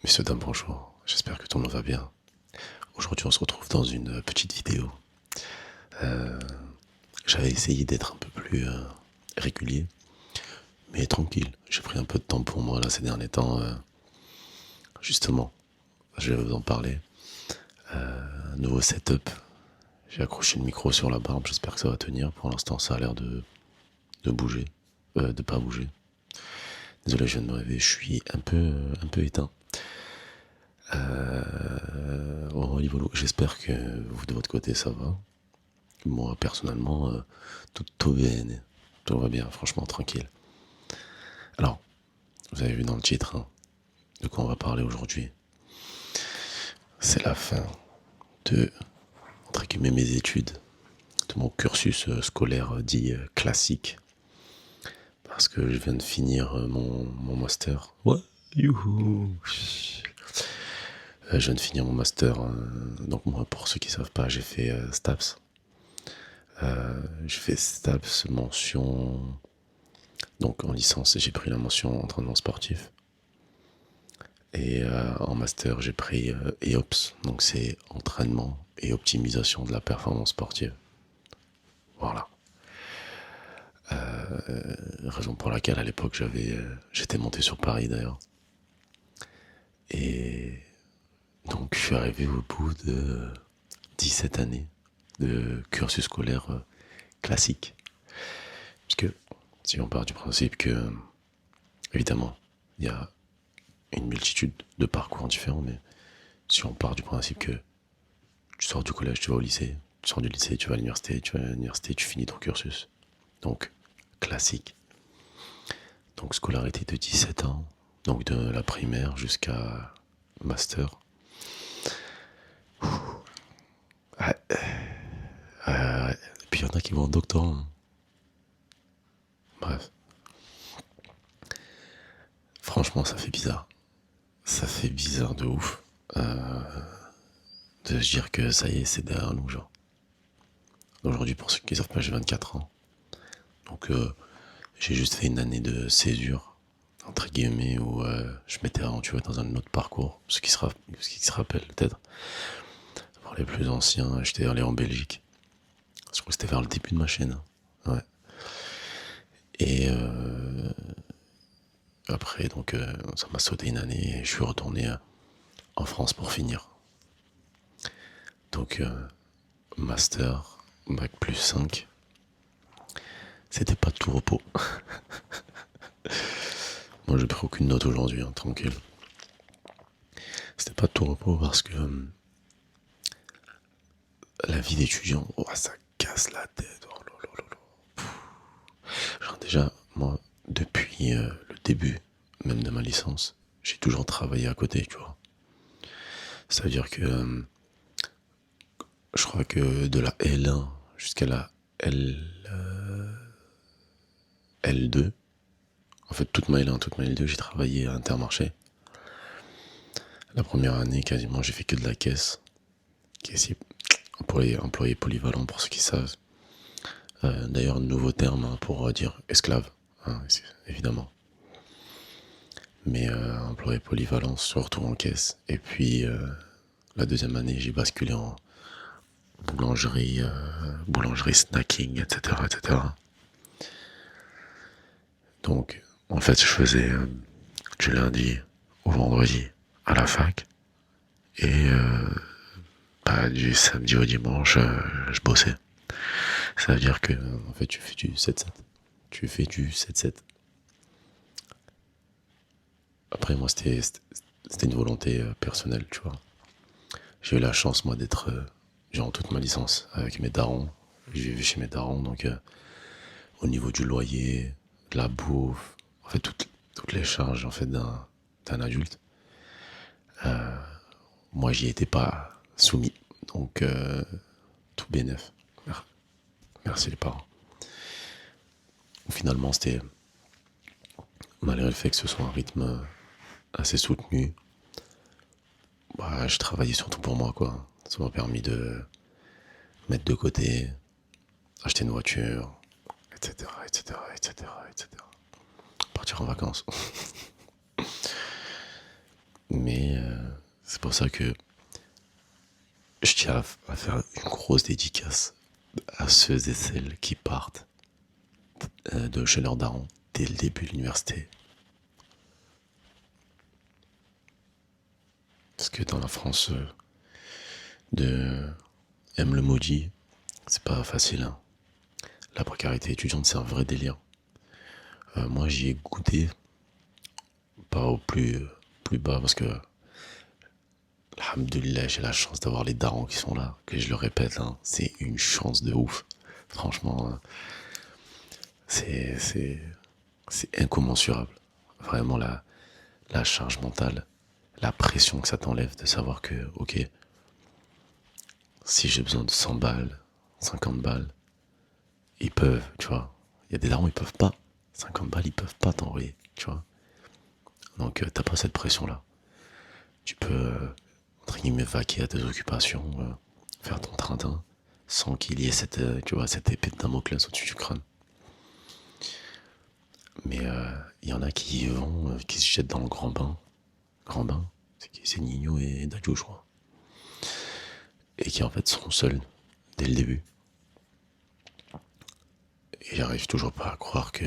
Messieurs, dames, bonjour. J'espère que tout le monde va bien. Aujourd'hui, on se retrouve dans une petite vidéo. Euh, J'avais essayé d'être un peu plus régulier, mais tranquille. J'ai pris un peu de temps pour moi là ces derniers temps. Justement, je vais vous en parler. Un nouveau setup. J'ai accroché le micro sur la barbe. J'espère que ça va tenir. Pour l'instant, ça a l'air de bouger, de pas bouger. Désolé, je viens de me réveiller. Je suis un peu éteint. Au niveau, j'espère que vous de votre côté ça va. Moi, personnellement, tout bene. Tout va bien, franchement, tranquille. Alors, vous avez vu dans le titre de quoi on va parler aujourd'hui. C'est la fin de, entre guillemets, mes études, de mon cursus scolaire dit classique. Parce que je viens de finir mon master. Ouais, youhou. Je viens de finir mon master. Donc moi, pour ceux qui ne savent pas, j'ai fait STAPS. J'ai fait STAPS mention. Donc en licence, j'ai pris la mention entraînement sportif. Et en master, j'ai pris EOPS, donc c'est entraînement et optimisation de la performance sportive. Voilà. Raison pour laquelle à l'époque j'étais monté sur Paris d'ailleurs. Et donc je suis arrivé au bout de 17 années de cursus scolaire classique. Puisque si on part du principe que, évidemment, il y a une multitude de parcours différents, mais si on part du principe que tu sors du collège, tu vas au lycée, tu sors du lycée, tu vas à l'université, tu vas à l'université, tu finis ton cursus. Donc, classique. Donc, scolarité de 17 ans, donc de la primaire jusqu'à master. Ouais. Et puis, il y en a qui vont en doctorat. Bref. Franchement, ça fait bizarre. Ça fait bizarre de ouf. De se dire que ça y est, c'est derrière nous, genre. Aujourd'hui, pour ceux qui ne savent pas, j'ai 24 ans. Donc, j'ai juste fait une année de césure, entre guillemets, où je m'étais aventuré dans un autre parcours. Ce qui se rappelle peut-être, pour les plus anciens, j'étais allé en Belgique. Je crois que c'était vers le début de ma chaîne. Ouais. Et après, donc, ça m'a sauté une année et je suis retourné en France pour finir. Donc, master, bac plus 5. C'était pas tout repos. Moi, j'ai pris aucune note aujourd'hui, tranquille. C'était pas tout repos parce que la vie d'étudiant, oh, ça casse la tête. Oh là là là là. Genre déjà, moi, depuis le début, même de ma licence, j'ai toujours travaillé à côté, tu vois. Ça veut dire que je crois que de la L1 jusqu'à la L2, en fait toute ma L1, toute ma L2, j'ai travaillé à Intermarché. La première année, quasiment, j'ai fait que de la caisse. Caissier, employé polyvalent pour ceux qui savent. D'ailleurs, nouveau terme pour dire esclave, évidemment. Mais employé polyvalent, surtout en caisse. Et puis la deuxième année, j'ai basculé en boulangerie snacking, etc., etc. Donc, en fait, je faisais du lundi au vendredi à la fac et du samedi au dimanche, je bossais. Ça veut dire que, en fait, tu fais du 7-7. Tu fais du 7-7. Après, moi, c'était une volonté personnelle, tu vois. J'ai eu la chance, moi, d'être, durant toute ma licence, avec mes darons. J'ai vécu chez mes darons, donc au niveau du loyer, de la bouffe, en fait, toutes les charges, en fait, d'un adulte. Moi, j'y étais pas soumis, donc tout bénef. Merci les parents. Finalement, c'était, malgré le fait que ce soit un rythme assez soutenu, bah, je travaillais surtout pour moi, quoi. Ça m'a permis de mettre de côté, acheter une voiture, etc., etc., etc., etc. Partir en vacances. Mais pour ça que je tiens à faire une grosse dédicace à ceux et celles qui partent de chez leurs darons dès le début de l'université. Parce que dans la France de M. le maudit, c'est pas facile. Hein. La précarité étudiante, c'est un vrai délire. Moi, j'y ai goûté, pas au plus bas, parce que, alhamdoulilah, j'ai la chance d'avoir les darons qui sont là, que je le répète, hein, c'est une chance de ouf. Franchement, c'est incommensurable. Vraiment, la charge mentale, la pression que ça t'enlève de savoir que, ok, si j'ai besoin de 100 balles, 50 balles, ils peuvent, tu vois. Il y a des darons, ils peuvent pas. 50 balles, ils peuvent pas t'envoyer, tu vois. Donc, t'as pas cette pression-là. Tu peux, entre guillemets, vaquer à tes occupations, faire ton train-train, sans qu'il y ait cette, tu vois, cette épée de Damoclès au-dessus du crâne. Mais il y en a qui y vont, qui se jettent dans le grand bain. Grand bain, c'est Nino et Dadju, je crois. Et qui en fait seront seuls dès le début. Et j'arrive toujours pas à croire que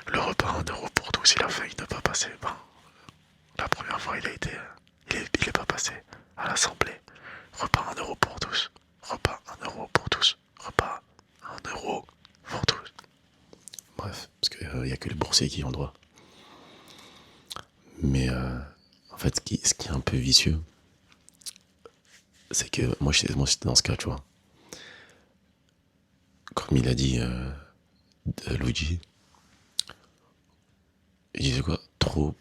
le repas à 1 euro pour tous, il a failli ne pas passer. Ben, la première fois, il est pas passé à l'Assemblée. Repas à 1 euro pour tous. Repas à 1 euro pour tous. Repas à 1 euro pour tous. Bref, parce qu'il n'y a que les boursiers qui ont droit. Mais en fait, ce qui est un peu vicieux, c'est que moi j'étais dans ce cas, tu vois. Comme il a dit Luigi, il disait quoi? Trop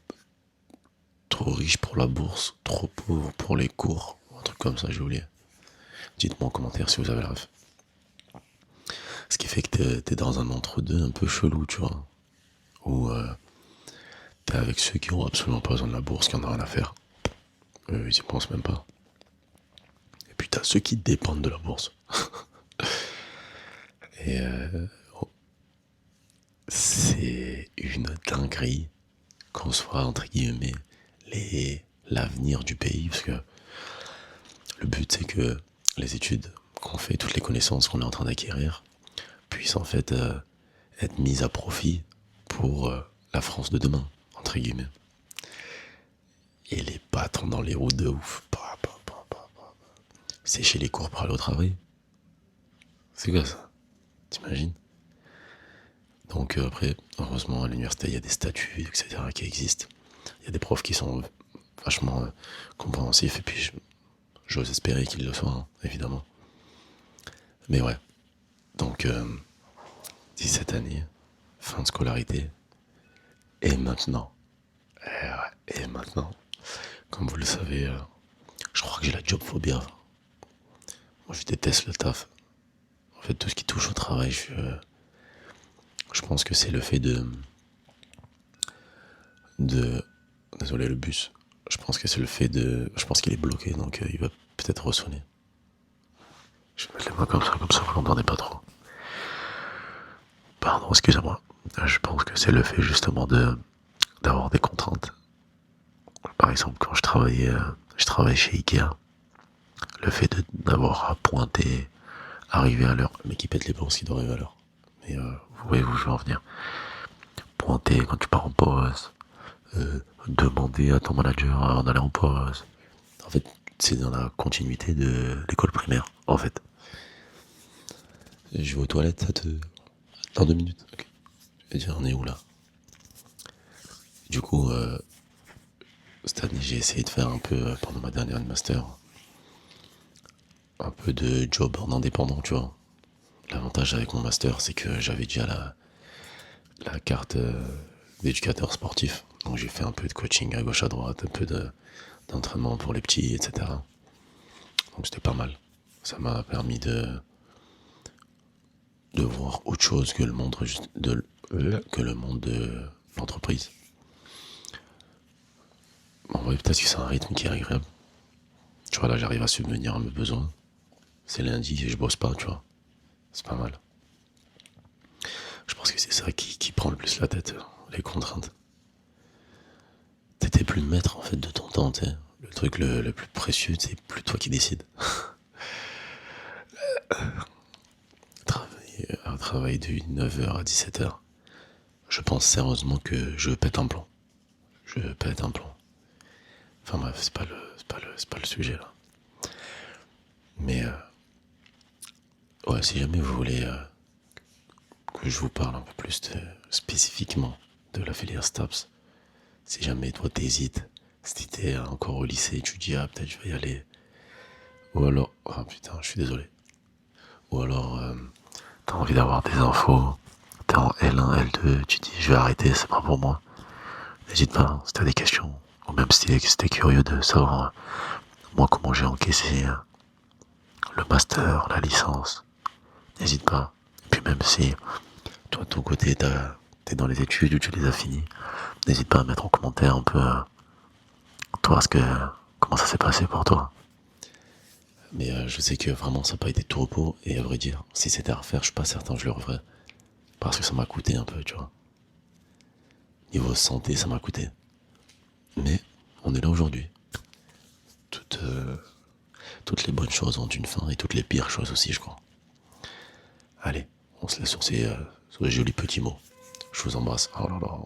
riche pour la bourse, trop pauvre pour les cours, un truc comme ça, j'ai oublié. Dites-moi en commentaire si vous avez la ref. Ce qui fait que t'es dans un entre-deux un peu chelou, tu vois. Où t'es avec ceux qui ont absolument pas besoin de la bourse, qui en ont rien à faire. Ils y pensent même pas. Et puis t'as ceux qui dépendent de la bourse. Et c'est une dinguerie qu'on soit, entre guillemets, l'avenir du pays, parce que le but c'est que les études qu'on fait, toutes les connaissances qu'on est en train d'acquérir, puissent en fait être mises à profit pour la France de demain, entre guillemets. Et les patrons dans les roues de ouf. Sécher les cours pour aller au travail. C'est quoi ça? T'imagines? Donc après, heureusement, à l'université, il y a des statuts, etc. qui existent. Il y a des profs qui sont vachement compréhensifs, et puis j'ose espérer qu'ils le soient, hein, évidemment. Mais ouais, donc 17 années, fin de scolarité, et maintenant, et maintenant, comme vous le savez, je crois que j'ai la job phobie. Moi, je déteste le taf. En fait, tout ce qui touche au travail, je pense que c'est le fait désolé, le bus. Je pense que c'est le fait je pense qu'il est bloqué, donc il va peut-être ressonner. Je vais mettre les mains comme ça vous l'entendez pas trop. Pardon, excusez-moi. Je pense que c'est le fait justement d'avoir des contraintes. Par exemple, quand je travaillais chez Ikea, le fait d'avoir à pointer, arriver à l'heure, mais qui pète les plombs, qui doit arriver à l'heure. Mais vous voyez où je veux en venir. Pointer quand tu pars en pause, demander à ton manager avant d'aller en pause. En fait, c'est dans la continuité de l'école primaire, en fait. Je vais aux toilettes, dans 2 minutes. Ok. Je vais dire, on est où là? Du coup, cette année, j'ai essayé de faire un peu, pendant ma dernière master, un peu de job en indépendant, tu vois. L'avantage avec mon master, c'est que j'avais déjà la carte d'éducateur sportif. Donc j'ai fait un peu de coaching à gauche à droite, un peu d'entraînement pour les petits, etc. Donc c'était pas mal. Ça m'a permis de voir autre chose que le monde que le monde de l'entreprise. En vrai, peut-être que c'est un rythme qui est agréable. Tu vois, là, j'arrive à subvenir à mes besoins. C'est lundi et je bosse pas, tu vois. C'est pas mal. Je pense que c'est ça qui prend le plus la tête, les contraintes. T'étais plus maître, en fait, de ton temps, tu sais. le truc le plus précieux, c'est plus toi qui décides. Travailler de 9h à 17h. Je pense sérieusement que je pète un plomb. Je pète un plomb. Enfin bref, c'est pas le sujet là. Mais ouais, si jamais vous voulez que je vous parle un peu plus spécifiquement de la filière STAPS, si jamais toi t'hésites, si t'es encore au lycée, tu dis ah peut-être je vais y aller, ou alors, ah putain, je suis désolé, ou alors t'as envie d'avoir des infos, t'es en L1, L2, tu dis je vais arrêter, c'est pas pour moi, n'hésite pas, hein, si t'as des questions, ou même si t'es curieux de savoir moi comment j'ai encaissé le master, la licence, n'hésite pas. Et puis même si toi de ton côté t'es dans les études ou tu les as finis, n'hésite pas à mettre en commentaire un peu toi comment ça s'est passé pour toi. Mais je sais que vraiment ça n'a pas été tout repos, et à vrai dire, si c'était à refaire, je suis pas certain que je le referais. Parce que ça m'a coûté un peu, tu vois. Niveau santé, ça m'a coûté. Mais on est là aujourd'hui. Toutes, toutes les bonnes choses ont une fin, et toutes les pires choses aussi, je crois. Allez, on se laisse sur ces jolis petits mots. Je vous embrasse. Oh là là.